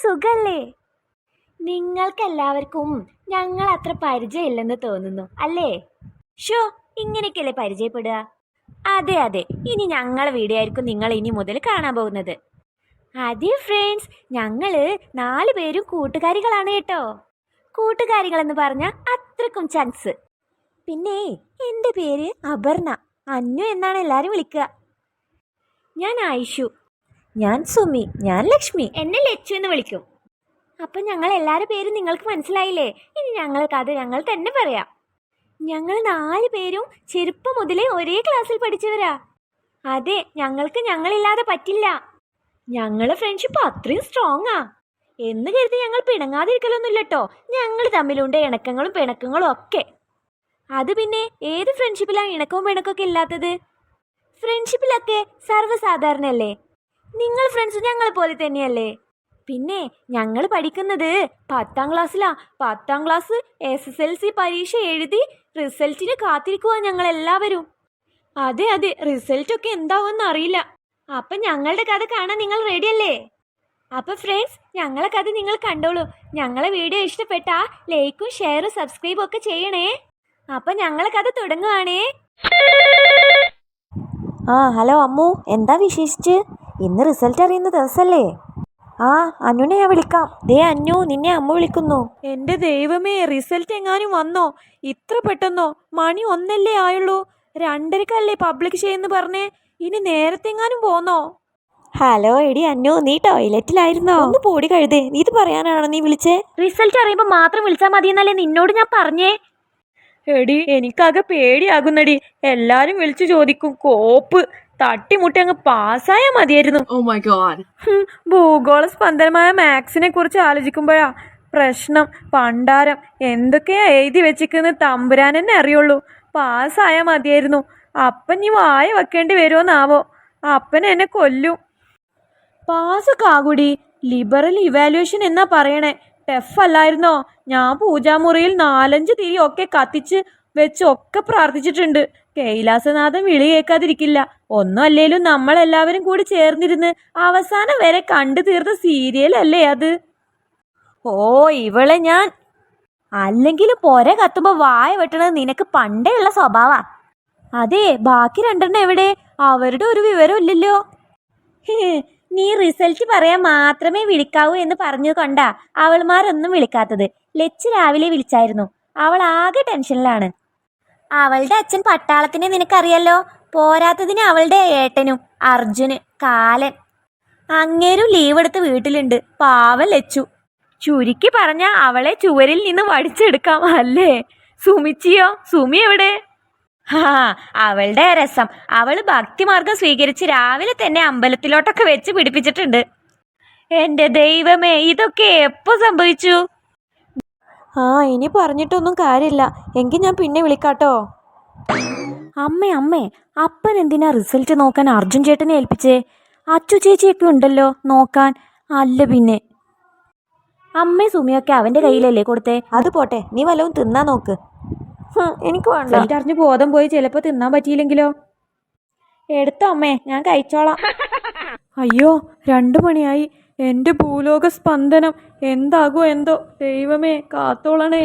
സുഖല്ലേ? നിങ്ങൾക്കെല്ലാവർക്കും ഞങ്ങൾ അത്ര പരിചയമില്ലെന്ന് തോന്നുന്നു അല്ലേ? ഷോ, ഇങ്ങനെയൊക്കെയല്ലേ പരിചയപ്പെടുക? അതെ അതെ, ഇനി ഞങ്ങളെ വീഡിയോ ആയിരിക്കും നിങ്ങൾ ഇനി മുതൽ കാണാൻ പോകുന്നത്. അതെ ഫ്രണ്ട്സ്, ഞങ്ങള് 4 പേരും കൂട്ടുകാരികളാണ് കേട്ടോ. കൂട്ടുകാരികളെന്ന് പറഞ്ഞാൽ അത്രക്കും ചങ്സ്. പിന്നെ എൻ്റെ പേര് അപർണ, അന്നു എന്നാണ് എല്ലാവരും വിളിക്കുക. ഞാൻ ആയിഷു. ഞാൻ സുമി. ഞാൻ ലക്ഷ്മി. എന്നെ ലച്ചു എന്ന് വിളിക്കും. അപ്പം ഞങ്ങൾ എല്ലാവരുടെ പേരും നിങ്ങൾക്ക് മനസ്സിലായില്ലേ? ഇനി ഞങ്ങൾ കഥ ഞങ്ങൾ തന്നെ പറയാം. ഞങ്ങൾ 4 പേരും ചെറുപ്പം മുതലേ ഒരേ ക്ലാസ്സിൽ പഠിച്ചവരാ. അതെ, ഞങ്ങൾക്ക് ഞങ്ങളില്ലാതെ പറ്റില്ല. ഞങ്ങളെ ഫ്രണ്ട്ഷിപ്പ് അത്രയും സ്ട്രോങ്ങാ എന്ന് കരുതി ഞങ്ങൾ പിണങ്ങാതിരിക്കലൊന്നുമില്ല കേട്ടോ. ഞങ്ങൾ തമ്മിലുണ്ട് ഇണക്കങ്ങളും പിണക്കങ്ങളും ഒക്കെ. അത് പിന്നെ ഏത് ഫ്രണ്ട്ഷിപ്പിലാണ് ഇണക്കവും പിണക്കമൊക്കെ ഇല്ലാത്തത്? ഫ്രണ്ട്ഷിപ്പിലൊക്കെ സർവ്വസാധാരണല്ലേ. നിങ്ങൾ ഫ്രണ്ട്സ് ഞങ്ങളെ പോലെ തന്നെയല്ലേ? പിന്നെ ഞങ്ങൾ പഠിക്കുന്നത് 10ാം ക്ലാസ്സിലാ. 10ാം ക്ലാസ് SSLC പരീക്ഷ എഴുതി റിസൾട്ടിന് കാത്തിരിക്കുക ഞങ്ങളെല്ലാവരും. അതെ അതെ, റിസൾട്ടൊക്കെ എന്താവുമെന്ന് അറിയില്ല. അപ്പം ഞങ്ങളുടെ കഥ കാണാൻ നിങ്ങൾ റെഡിയല്ലേ? അപ്പം ഫ്രണ്ട്സ്, ഞങ്ങളെ കഥ നിങ്ങൾ കണ്ടോളൂ. ഞങ്ങളെ വീഡിയോ ഇഷ്ടപ്പെട്ടാ ലൈക്കും ഷെയറും സബ്സ്ക്രൈബും ഒക്കെ ചെയ്യണേ. അപ്പം ഞങ്ങളെ കഥ തുടങ്ങുവാണേ. ഹലോ അമ്മു, എന്താ വിശേഷിച്ച്? ഇന്ന് റിസൾട്ട് അറിയുന്ന ദിവസമല്ലേ? അന്നുനെ ഞാൻ വിളിക്കാം. ദേ അന്നു, നിന്നെ അമ്മ വിളിക്കുന്നു. എൻ്റെ ദൈവമേ, റിസൾട്ട് എങ്ങാനും വന്നോ? ഇത്ര പെട്ടെന്നോ? മണി 1 ആയുള്ളൂ. 2:30 പബ്ലിക് ചെയ്യുന്നു പറഞ്ഞേ. ഇനി നേരത്തെ എങ്ങാനും പോന്നോ? ഹലോ എടി അന്നു, നീ ടോയ്ലറ്റിലായിരുന്നോ? ഒന്ന് പോടി കഴുതേ, നീ ഇത് പറയാനാണോ നീ വിളിച്ചേ? റിസൾട്ട് അറിയുമ്പോൾ മാത്രം വിളിച്ചാൽ മതിയെന്നല്ലേ നിന്നോട് ഞാൻ പറഞ്ഞേ. എടി, എനിക്കാകെ പേടിയാകുന്നടി. എല്ലാരും വിളിച്ചു ചോദിക്കും. കോപ്പ് തട്ടിമുട്ടി അങ്ങ് പാസ്സായാ മതിയായിരുന്നു. ഭൂഗോള സ്പന്ദനമായ മാത്സിനെ കുറിച്ച് ആലോചിക്കുമ്പോഴാ പ്രശ്നം. പണ്ടാരം എന്തൊക്കെയാ എഴുതി വെച്ചിരിക്കുന്ന തമ്പുരാൻ തന്നെ അറിയുള്ളൂ. പാസ്സായാ മതിയായിരുന്നു. അപ്പൻ നീ വായ വെക്കേണ്ടി വരുമോന്നാവോ? അപ്പൻ എന്നെ കൊല്ലും. പാസ്സൊക്കെ ആകൂടി. ലിബറൽ ഇവാലുവേഷൻ എന്നാ പറയണേ. ടഫ് അല്ലായിരുന്നോ? ഞാൻ പൂജാമുറിയിൽ 4-5 തിരി ഒക്കെ കത്തിച്ച് വെച്ച് ഒക്കെ പ്രാർത്ഥിച്ചിട്ടുണ്ട്. കൈലാസനാഥൻ വിളി കേൾക്കാതിരിക്കില്ല. ഒന്നും അല്ലേലും നമ്മളെല്ലാവരും കൂടി ചേർന്നിരുന്ന് അവസാനം വരെ കണ്ടു തീർത്ത സീരിയൽ അല്ലേ അത്? ഇവളെ ഞാൻ അല്ലെങ്കിലും പൊര കത്തുമ്പോ വായ വെട്ടണത് നിനക്ക് പണ്ടേ ഉള്ള സ്വഭാവാ. അതെ, ബാക്കി 2 എവിടെ? അവരുടെ ഒരു വിവരം ഇല്ലല്ലോ. നീ റിസൾട്ട് പറയാൻ മാത്രമേ വിളിക്കാവൂ എന്ന് പറഞ്ഞു കൊണ്ടാ അവൾമാരൊന്നും വിളിക്കാത്തത്. ലച്ച് രാവിലെ വിളിച്ചായിരുന്നു. അവൾ ആകെ ടെൻഷനിലാണ്. അവളുടെ അച്ഛൻ പട്ടാളത്തിനെ നിനക്കറിയല്ലോ. പോരാത്തതിന് അവളുടെ ഏട്ടനും അർജുന് കാലൻ അങ്ങേരും ലീവ് എടുത്ത് വീട്ടിലുണ്ട്. പാവം ലച്ചു. ചുരുക്കി പറഞ്ഞ അവളെ ചുവരിൽ നിന്ന് വടിച്ചെടുക്കാം അല്ലേ? സുമിച്ചിയോ? സുമി എവിടെ? അവളുടെ രസം. അവള് ഭക്തിമാർഗം സ്വീകരിച്ച് രാവിലെ തന്നെ അമ്പലത്തിലോട്ടൊക്കെ വെച്ച് പിടിപ്പിച്ചിട്ടുണ്ട്. എൻ്റെ ദൈവമേ, ഇതൊക്കെ എപ്പോ സംഭവിച്ചു? ഇനി പറഞ്ഞിട്ടൊന്നും കാര്യമില്ല. എങ്കിൽ ഞാൻ പിന്നെ വിളിക്കാട്ടോ. അമ്മേ, അപ്പൻ എന്തിനാ റിസൾട്ട് നോക്കാൻ അർജുൻ ചേട്ടനെ ഏൽപ്പിച്ചേ? അച്ചു ചേച്ചിയൊക്കെ ഉണ്ടല്ലോ നോക്കാൻ. അല്ല പിന്നെ അമ്മേ സുമിയൊക്കെ അവൻ്റെ കയ്യിലല്ലേ കൊടുത്തേ? അത് പോട്ടെ, നീ വല്ലതും തിന്നാൻ നോക്ക്. എനിക്ക് വേണ്ട. റിസൾട്ട് അറിഞ്ഞ് ബോധം പോയി ചിലപ്പോൾ തിന്നാൻ പറ്റിയില്ലെങ്കിലോ? എടുത്തോ അമ്മേ, ഞാൻ കഴിച്ചോളാം. അയ്യോ, 2 മണിയായി. എൻ്റെ ഭൂലോക സ്പന്ദനം എന്താകുമോ എന്തോ. ദൈവമേ കാത്തോളണേ.